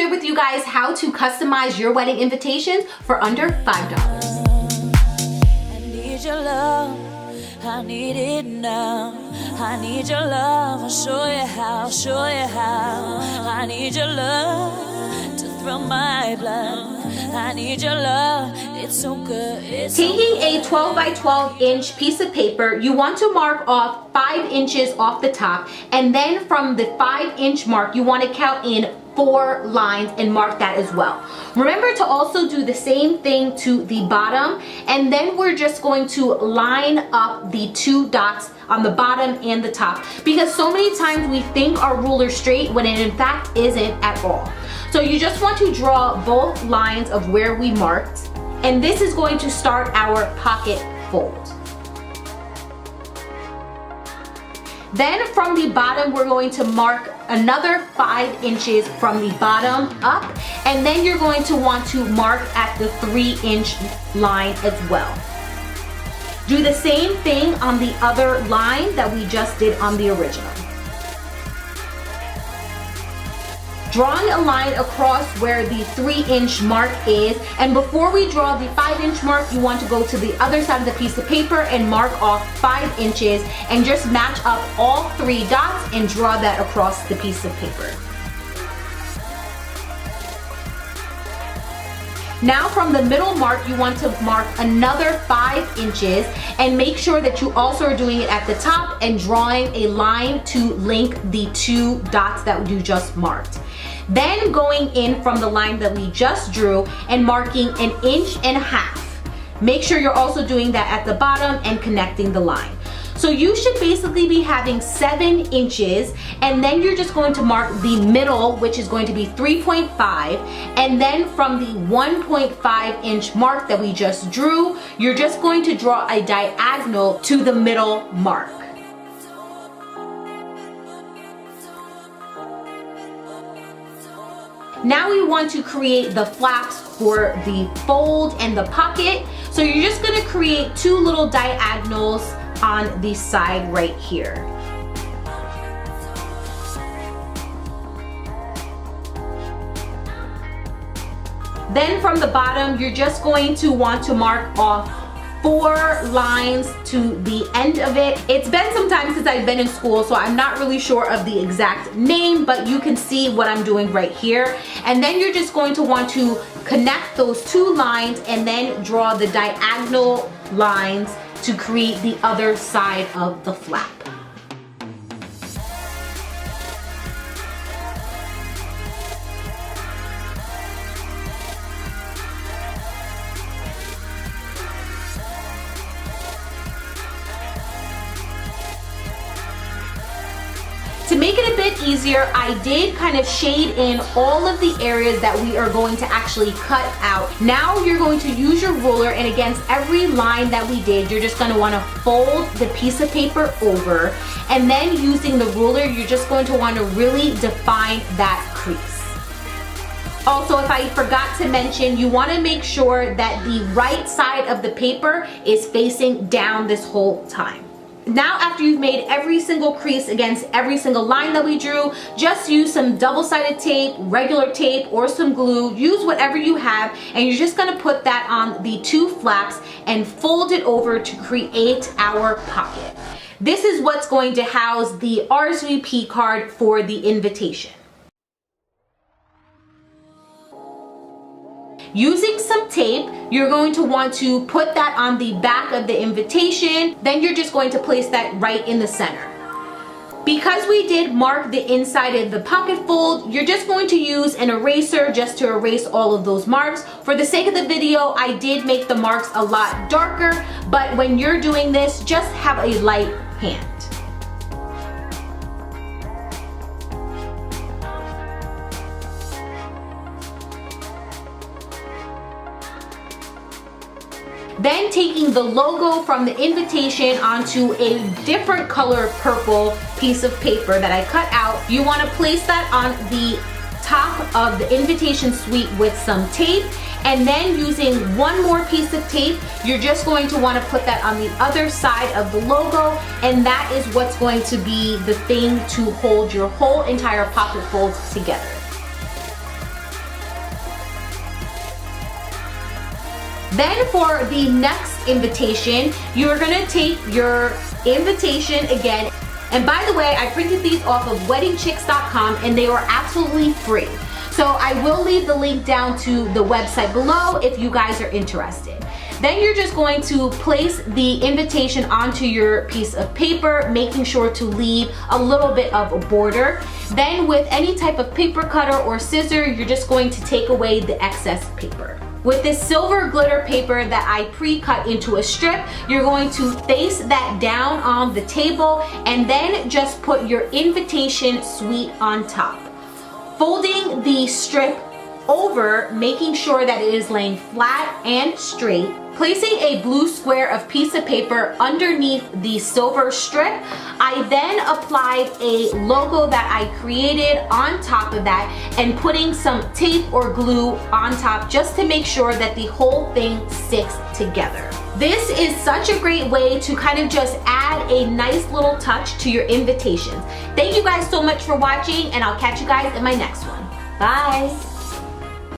share with you guys how to customize your wedding invitations for under $5. I need your love, I need it now. I need your love, I'll show you how, show you how. I need your love to thrill my blood. I need your love, it's so good. It's Taking a 12 by 12 inch piece of paper, you want to mark off 5 inches off the top, and then from the 5-inch mark, you want to count in 4 lines and mark that as well. Remember to also do the same thing to the bottom, and then we're just going to line up the 2 dots on the bottom and the top, because so many times we think our ruler's straight when it in fact isn't at all. So you just want to draw both lines of where we marked, and this is going to start our pocket fold. Then from the bottom, we're going to mark another 5 inches from the bottom up, and then you're going to want to mark at the 3-inch line as well. Do the same thing on the other line that we just did on the original. Drawing a line across where the 3-inch mark is, and before we draw the 5-inch mark, you want to go to the other side of the piece of paper and mark off 5 inches and just match up all 3 dots and draw that across the piece of paper. Now from the middle mark, you want to mark another 5 inches, and make sure that you also are doing it at the top and drawing a line to link the 2 dots that you just marked. Then going in from the line that we just drew and marking 1.5 inches. Make sure you're also doing that at the bottom and connecting the line. So you should basically be having 7 inches, and then you're just going to mark the middle, which is going to be 3.5, and then from the 1.5 inch mark that we just drew, you're just going to draw a diagonal to the middle mark. Now we want to create the flaps for the fold and the pocket. So you're just going to create 2 little diagonals on the side right here. Then from the bottom, you're just going to want to mark off 4 lines to the end of it. It's been some time since I've been in school, so I'm not really sure of the exact name, but you can see what I'm doing right here. And then you're just going to want to connect those 2 lines and then draw the diagonal lines to create the other side of the flap. To make it a bit easier, I did kind of shade in all of the areas that we are going to actually cut out. Now you're going to use your ruler, and against every line that we did, you're just going to want to fold the piece of paper over, and then using the ruler, you're just going to want to really define that crease. Also, if I forgot to mention, you want to make sure that the right side of the paper is facing down this whole time. Now after you've made every single crease against every single line that we drew, just use some double-sided tape, regular tape, or some glue. Use whatever you have, and you're just going to put that on the 2 flaps and fold it over to create our pocket. This is what's going to house the RSVP card for the invitation. Using some tape, you're going to want to put that on the back of the invitation. Then you're just going to place that right in the center. Because we did mark the inside of the pocket fold, you're just going to use an eraser just to erase all of those marks. For the sake of the video, I did make the marks a lot darker, but when you're doing this, just have a light hand. Then taking the logo from the invitation onto a different color purple piece of paper that I cut out, you want to place that on the top of the invitation suite with some tape, and then using one more piece of tape, you're just going to want to put that on the other side of the logo, and that is what's going to be the thing to hold your whole entire pocket fold together. Then for the next invitation, you're gonna take your invitation again. And by the way, I printed these off of weddingchicks.com and they were absolutely free. So I will leave the link down to the website below if you guys are interested. Then you're just going to place the invitation onto your piece of paper, making sure to leave a little bit of a border. Then with any type of paper cutter or scissor, you're just going to take away the excess paper. With this silver glitter paper that I pre-cut into a strip, you're going to face that down on the table and then just put your invitation suite on top. Folding the strip over, making sure that it is laying flat and straight. Placing a blue square of piece of paper underneath the silver strip, I then applied a logo that I created on top of that and putting some tape or glue on top just to make sure that the whole thing sticks together. This is such a great way to kind of just add a nice little touch to your invitations. Thank you guys so much for watching, and I'll catch you guys in my next one. Bye.